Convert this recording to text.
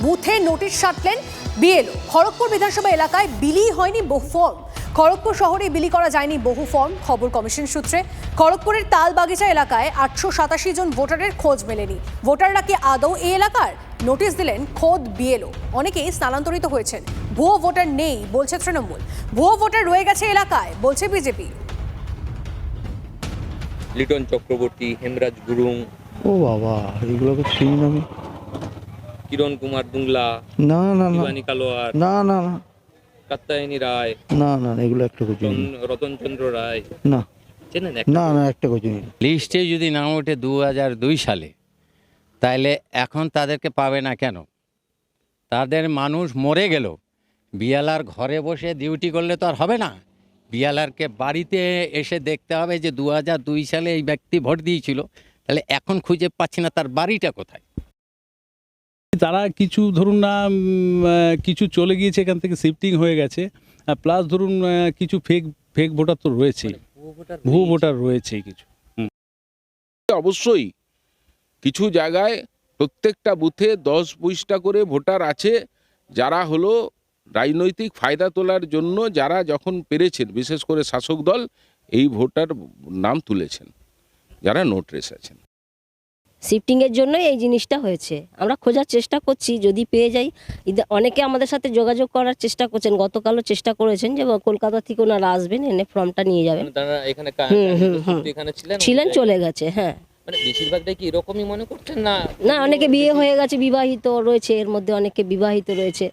বুথে notice সাটলেন BLO. Kharagpur বিধানসভা এলাকায় বিলি হয়নি বহু ফর্ম। খড়গপুর শহরে বিলি করা যায়নি বহু ফর্ম। খবর কমিশন সূত্রে খড়গপুরের তালবাগিচা এলাকায় 887 জন ভোটারের খোঁজ মেলেনি। ভোটাররা কি আদৌ এই এলাকার? নোটিশ দিলেন খোদ বিএলও। অনেকেই স্থানান্তরিত হয়েছেন। ভুয়ো ভোটার নেই বলছে তৃণমূল, ভুয়ো ভোটার রয়ে গেছে এলাকায় বলছে বিজেপি। লিটন চক্রবর্তী, হেমরাজ গুরুং, ও বাবা, এগুলোকে চিনি না আমি। কিরণ কুমার দুংলা, না না না শিবানী কালোয়ার, না না না কাত্তায়নী রায়, না না না, এগুলো একটা চিনি না। রতনচন্দ্র রায়, না চেনেন? না না, একটা চিনি না। লিস্টে যদি নাম ওঠে 2002 সালে, তাহলে এখন তাদেরকে পাবে না কেন? তাদের মানুষ মরে গেল, বিএলআর ঘরে বসে ডিউটি করলে তো আর হবে না। বিএলআরকে বাড়িতে এসে দেখতে হবে যে 2002 সালে এই ব্যক্তি ভোট দিয়েছিল, তাহলে এখন খুঁজে পাচ্ছি না তার বাড়িটা কোথায়। তারা কিছু ধরুন না কিছু চলে গিয়েছে, এখান থেকে শিফটিং হয়ে গেছে, প্লাস ধরুন কিছু ফেক ভোটার তো রয়েছে, ভুয়ো ভোটার রয়েছে কিছু। অবশ্যই কিছু জায়গায় প্রত্যেকটা বুথে 10-20টা করে ভোটার আছে, যারা হলো রাজনৈতিক ফায়দা তোলার জন্য, যারা যখন পেরেছেন, বিশেষ করে শাসক দল এই ভোটার নাম তুলেছেন, যারা নোট রেস আছেন। শিফটিংয়ের জন্য এই জিনিসটা হয়েছে। আমরা খোঁজার চেষ্টা করছি, যদি পেয়ে যাই। অনেকে আমাদের সাথে যোগাযোগ করার চেষ্টা করছেন, গতকালও চেষ্টা করেছেন যে কলকাতা থেকে ওনারা আসবেন, এনে ফর্মটা নিয়ে যাবেন। তারা এখানে এখানে ছিলেন, চলে গেছে। হ্যাঁ, মানে বেশিরভাগটাই কি এরকমই মনে করছেন? না না, অনেকে বিয়ে হয়ে গেছে, বিবাহিত রয়েছে, এর মধ্যে অনেকে বিবাহিত রয়েছে,